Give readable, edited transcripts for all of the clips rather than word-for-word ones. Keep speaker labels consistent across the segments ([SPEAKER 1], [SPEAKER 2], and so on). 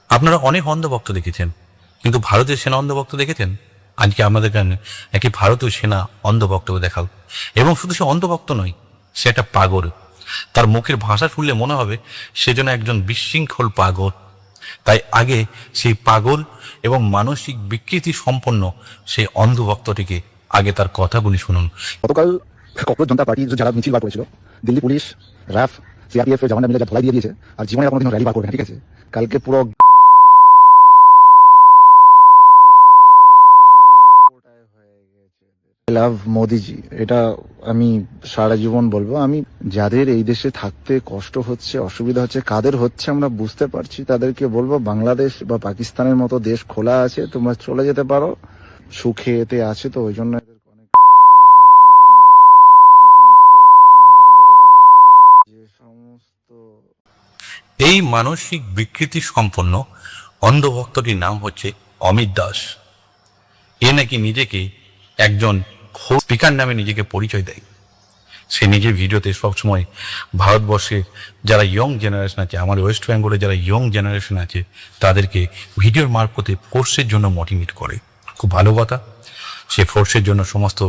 [SPEAKER 1] আপনারা অনেক অন্ধভক্ত দেখেছেন, কিন্তু ভারতের সেনা অন্ধভক্ত দেখেছেন? আজকে আমাদের কারণে একটি ভারতীয় সেনা অন্ধভক্ত দেখাও। এবং শুধু সে অন্ধভক্ত নয়, সে একটা পাগল। তার মুখের ভাষা শুনলে মনে হবে সে যেন একজন বিশৃঙ্খল পাগল। তাই আগে সেই পাগল এবং মানসিক বিকৃতি সম্পন্ন সেই অন্ধভক্তটিকে আগে তার কথাগুলি শুনুন।
[SPEAKER 2] গতকাল ককরোচ জনতা পার্টি যারা মিছিল বার করেছিল, দিল্লি পুলিশ, র্যাফ, সিআরপিএফ এর জওয়ানরা মিলে যা ধলাই দিয়ে দিয়েছে, আর জীবনে আর কোনোদিনও র্যালি বার করবে না, ঠিক আছে? কালকে পুরো লাভ মোদিজি, এটা আমি সারা জীবন বলবো। আমি যাদের এই দেশে থাকতে কষ্ট হচ্ছে, অসুবিধা হচ্ছে, কাদের হচ্ছে আমরা বুঝতে পারছি, তাদেরকে বলবো বাংলাদেশ বা পাকিস্তানের মতো দেশ খোলা আছে, তোমরা চলে যেতে পারো। সুখে এতে আছে, তো ওই জন্য এদের অনেক যে সমস্ত
[SPEAKER 1] এই মানসিক বিকৃতি সম্পন্ন অন্ধভক্তটির নাম হচ্ছে অমিত দাস। এ নাকি নিজেকে একজন স্পিকার নামে নিজেকে পরিচয় দেয়। সে নিজের ভিডিওতে সবসময় ভারতবর্ষে যারা ইয়ং জেনারেশন আছে, আমার ওয়েস্ট বেঙ্গলে যারা ইয়ং জেনারেশন আছে, তাদেরকে ভিডিওর মারফতে ফোর্সের জন্য মোটিভেট করে। খুব ভালো কথা, সে ফোর্সের জন্য সমস্ত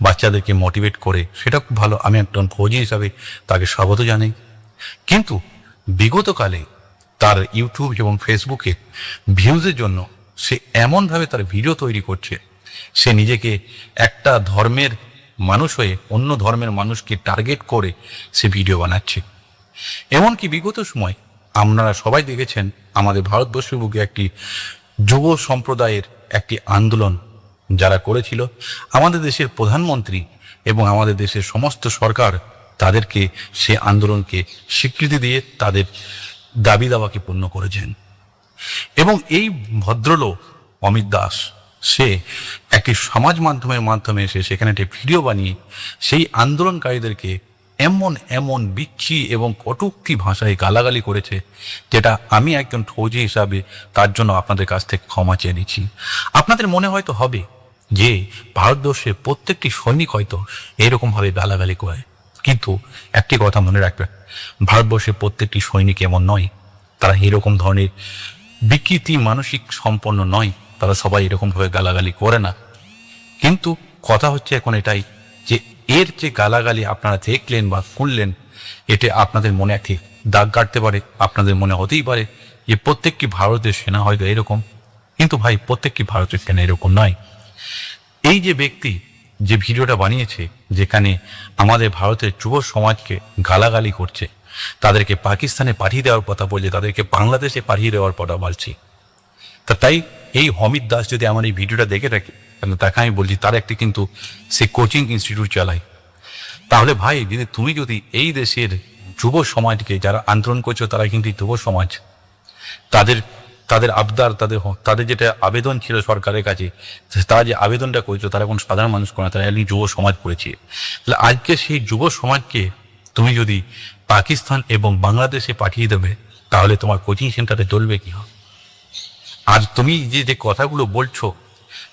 [SPEAKER 1] বাচ্চাদেরকে মোটিভেট করে, সেটা খুব ভালো। আমি একজন ফৌজি হিসাবে তাকে স্বাগত জানাই। কিন্তু বিগতকালে তার ইউটিউব এবং ফেসবুকে ভিউজের জন্য সে এমনভাবে তার ভিডিও তৈরি করছে, সে নিজেকে একটা ধর্মের মানুষ হয়ে অন্য ধর্মের মানুষকে টার্গেট করে সে ভিডিও বানাচ্ছে। এমনকি বিগত সময় আপনারা সবাই দেখেছেন আমাদের ভারতবর্ষের বুকে একটি যুব সম্প্রদায়ের একটি আন্দোলন যারা করেছিল, আমাদের দেশের প্রধানমন্ত্রী এবং আমাদের দেশের সমস্ত সরকার তাদেরকে সে আন্দোলনকে স্বীকৃতি দিয়ে তাদের দাবি দাওয়াকে পূর্ণ করেছেন। এবং এই ভদ্রলোক অমিত দাস, সে একটি সমাজ মাধ্যমে এসে সেখানে একটি ভিডিও বানিয়ে সেই আন্দোলনকারীদেরকে এমন এমন বিচ্ছি এবং কটূক্তি ভাষায় গালাগালি করেছে, যেটা আমি একজন ফৌজি হিসাবে তার জন্য আপনাদের কাছ থেকে ক্ষমা চেয়ে নিচ্ছি। আপনাদের মনে হয়তো হবে যে ভারতবর্ষের প্রত্যেকটি সৈনিক হয়তো এরকমভাবে গালাগালি করে, কিন্তু একটি কথা মনে রাখবেন, ভারতবর্ষের প্রত্যেকটি সৈনিক এমন নয়, তারা এরকম ধরনের বিকৃতি মানসিক সম্পন্ন নয়, তারা সবাই এরকমভাবে গালাগালি করে না। কিন্তু কথা হচ্ছে এখন এটাই যে এর যে গালাগালি আপনারা দেখলেন বা শুনলেন, এতে আপনাদের মনে একটি দাগ কাটতে পারে। আপনাদের মনে হতেই পারে যে প্রত্যেকটি ভারতের সেনা হয়তো এরকম, কিন্তু ভাই প্রত্যেকটি ভারতের সেনা এরকম নয়। এই যে ব্যক্তি যে ভিডিওটা বানিয়েছে, যেখানে আমাদের ভারতের যুব সমাজকে গালাগালি করছে, তাদেরকে পাকিস্তানে পাঠিয়ে দেওয়ার কথা বলছে, তাদেরকে বাংলাদেশে পাঠিয়ে দেওয়ার কথা বলছি, তাই এই অমিত দাস যদি আমার এই ভিডিওটা দেখে থাকে, তাহলে তাকে আমি বলছি তার একটি কিন্তু সে কোচিং ইনস্টিটিউট চালায়। তাহলে ভাই তুমি যদি এই দেশের যুব সমাজকে যারা আন্দোলন করছো, তারা কিন্তু যুব সমাজ, তাদের তাদের আবদার, তাদের যেটা আবেদন ছিল সরকারের কাছে, তারা যে আবেদনটা করেছো, তারা কোনো সাধারণ মানুষ করে না, তারা এমনি যুব সমাজ করেছে। তাহলে আজকে সেই যুব সমাজকে তুমি যদি পাকিস্তান এবং বাংলাদেশে পাঠিয়ে দেবে, তাহলে তোমার কোচিং সেন্টারে চলবে কি হবে? আর তুমি যে যে কথাগুলো বলছো,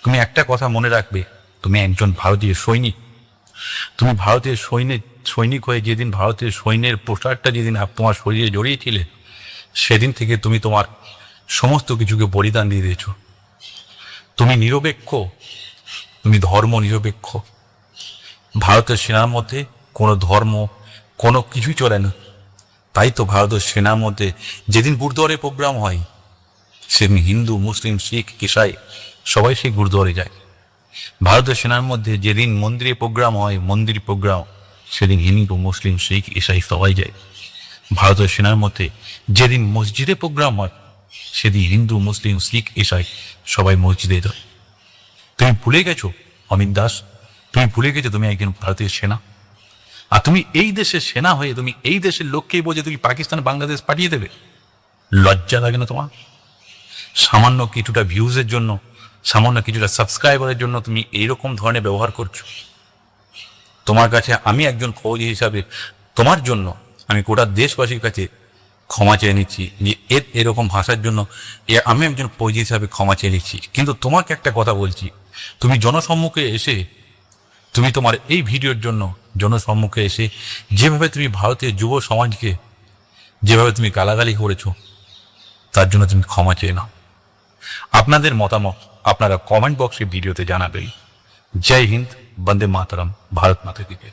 [SPEAKER 1] তুমি একটা কথা মনে রাখবে, তুমি একজন ভারতীয় সৈনিক। তুমি ভারতীয় সৈনিক হয়ে যেদিন ভারতীয় সৈন্যের পোশাকটা যেদিন তোমার শরীরে জড়িয়েছিলে, সেদিন থেকে তুমি তোমার সমস্ত কিছুকে বলিদান দিয়ে দিয়েছ। তুমি নিরপেক্ষ, তুমি ধর্ম নিরপেক্ষ। ভারতের সেনার মধ্যে কোনো ধর্ম কোনো কিছুই চলে না। তাই তো ভারতের সেনার মধ্যে যেদিন গুরুদ্বারে প্রোগ্রাম হয়, সেদিন হিন্দু, মুসলিম, শিখ, ইসাই সবাই সেই গুরুদ্বারে যায়। ভারতের সেনার মধ্যে যেদিন মন্দিরে প্রোগ্রাম হয়, মন্দির প্রোগ্রাম, সেদিন হিন্দু, মুসলিম, শিখ, ইসাই সবাই যায়। ভারতের সেনার মধ্যে যেদিন মসজিদে প্রোগ্রাম হয়, সেদিন হিন্দু, মুসলিম, শিখ, ইসাই সবাই মসজিদে যায়। তুমি ভুলে গেছো অমিত দাস, তুমি ভুলে গেছো তুমি একজন ভারতীয় সেনা। আর তুমি এই দেশের সেনা হয়ে তুমি এই দেশের লোককেই বোঝে তুমি পাকিস্তান, বাংলাদেশ পাঠিয়ে দেবে? লজ্জা লাগে না তোমার? সামান্য কিছুটা ভিউজের জন্য, সামান্য কিছুটা সাবস্ক্রাইবারের জন্য তুমি এইরকম ধরনের ব্যবহার করছো। তোমার কাছে আমি একজন ফৌজি হিসাবে তোমার জন্য আমি গোটা দেশবাসীর কাছে ক্ষমা চেয়ে নিচ্ছি যে এরকম ভাষার জন্য আমি একজন ফৌজি হিসাবে ক্ষমা চেয়ে নিচ্ছি। কিন্তু তোমাকে একটা কথা বলছি, তুমি জনসম্মুখে এসে তুমি তোমার এই ভিডিওর জন্য জনসম্মুখে এসে যেভাবে তুমি ভারতীয় যুব সমাজকে যেভাবে তুমি গালাগালি করেছো, তার জন্য তুমি ক্ষমা চেয়ে নাও। আপনাদের মতামত আপনারা কমেন্ট বক্সে ভিডিওতে জানাবেন। জয় হিন্দ, বন্দে মাতরম, ভারত মাতা কি জয়।